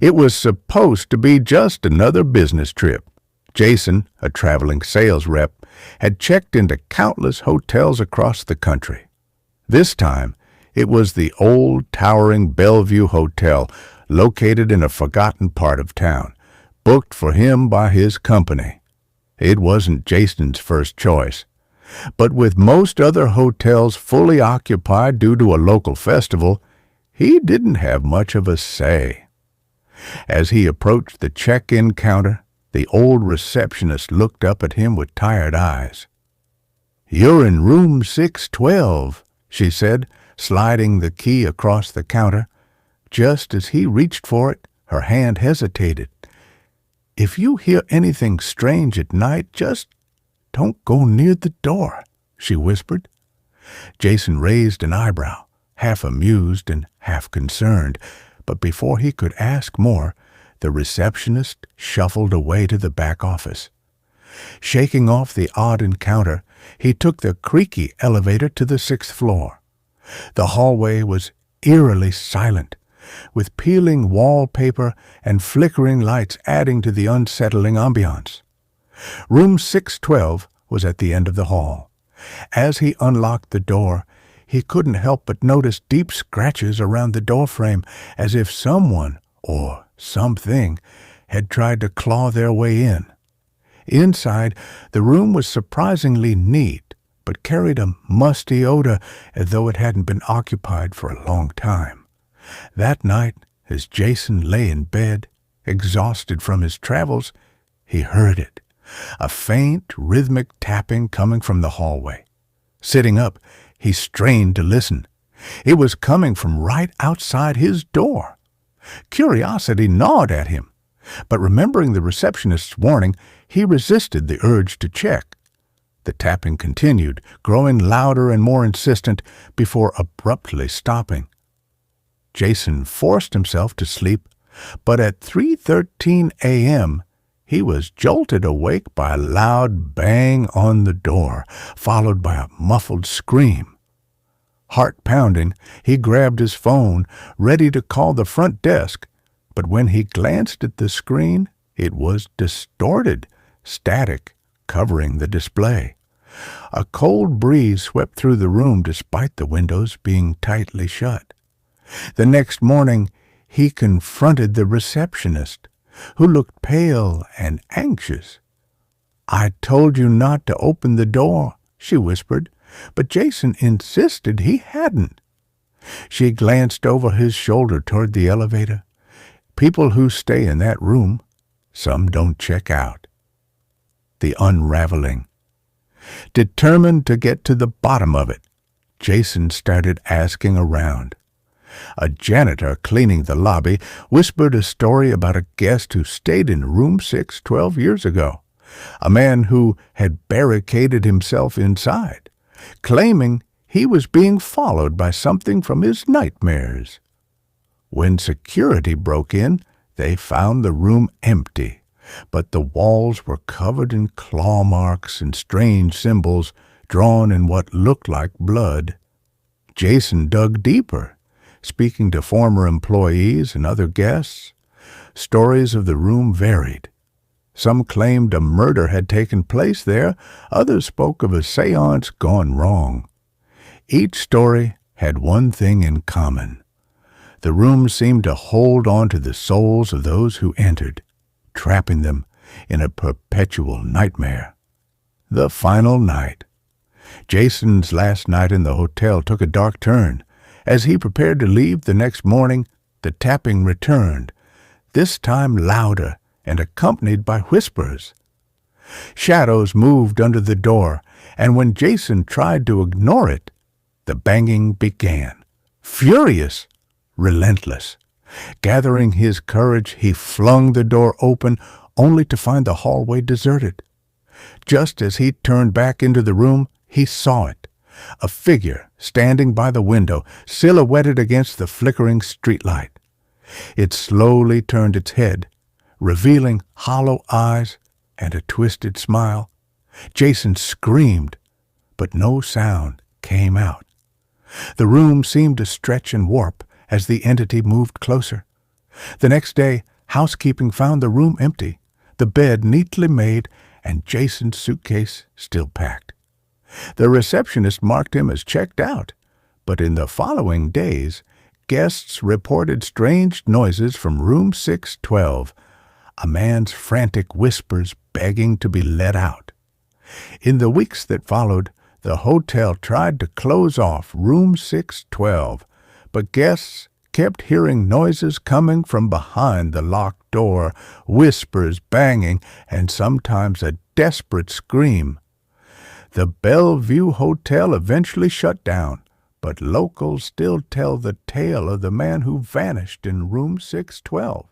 It was supposed to be just another business trip. Jason, a traveling sales rep, had checked into countless hotels across the country. This time, it was the old, towering Bellevue Hotel, located in a forgotten part of town, booked for him by his company. It wasn't Jason's first choice, but with most other hotels fully occupied due to a local festival, he didn't have much of a say. As he approached the check-in counter, the old receptionist looked up at him with tired eyes. "You're in room 612, she said, sliding the key across the counter. Just as he reached for it, her hand hesitated. "If you hear anything strange at night, just don't go near the door," she whispered. Jason raised an eyebrow, half amused and half concerned, but before he could ask more, the receptionist shuffled away to the back office. Shaking off the odd encounter, he took the creaky elevator to the 6th floor. The hallway was eerily silent, with peeling wallpaper and flickering lights adding to the unsettling ambiance. Room 612 was at the end of the hall. As he unlocked the door, he couldn't help but notice deep scratches around the doorframe, as if someone, or something, had tried to claw their way in. Inside, the room was surprisingly neat, but carried a musty odor as though it hadn't been occupied for a long time. That night, as Jason lay in bed, exhausted from his travels, he heard it, a faint, rhythmic tapping coming from the hallway. Sitting up, he strained to listen. It was coming from right outside his door. Curiosity gnawed at him, but remembering the receptionist's warning, he resisted the urge to check. The tapping continued, growing louder and more insistent before abruptly stopping. Jason forced himself to sleep, but at 3:13 a.m., he was jolted awake by a loud bang on the door, followed by a muffled scream. Heart pounding, he grabbed his phone, ready to call the front desk, but when he glanced at the screen, it was distorted, static, covering the display. A cold breeze swept through the room despite the windows being tightly shut. The next morning, he confronted the receptionist, who looked pale and anxious. "I told you not to open the door," she whispered, but Jason insisted he hadn't. She glanced over his shoulder toward the elevator. People who stay in that room, some don't check out. The unraveling. Determined to get to the bottom of it, Jason started asking around. A janitor cleaning the lobby whispered a story about a guest who stayed in room 6 12 years ago, a man who had barricaded himself inside, claiming he was being followed by something from his nightmares. When security broke in, they found the room empty, but the walls were covered in claw marks and strange symbols drawn in what looked like blood. Jason dug deeper, speaking to former employees and other guests. Stories of the room varied. Some claimed a murder had taken place there, others spoke of a seance gone wrong. Each story had one thing in common. The room seemed to hold on to the souls of those who entered, trapping them in a perpetual nightmare. The final night. Jason's last night in the hotel took a dark turn. As he prepared to leave the next morning, the tapping returned, this time louder and accompanied by whispers. Shadows moved under the door, and when Jason tried to ignore it, the banging began, furious, relentless. Gathering his courage, he flung the door open, only to find the hallway deserted. Just as he turned back into the room, he saw it. A figure standing by the window, silhouetted against the flickering streetlight. It slowly turned its head, revealing hollow eyes and a twisted smile. Jason screamed, but no sound came out. The room seemed to stretch and warp as the entity moved closer. The next day, housekeeping found the room empty, the bed neatly made, and Jason's suitcase still packed. The receptionist marked him as checked out, but in the following days, guests reported strange noises from room 612, a man's frantic whispers begging to be let out. In the weeks that followed, the hotel tried to close off room 612, but guests kept hearing noises coming from behind the locked door, whispers banging, and sometimes a desperate scream. The Bellevue Hotel eventually shut down, but locals still tell the tale of the man who vanished in room 612.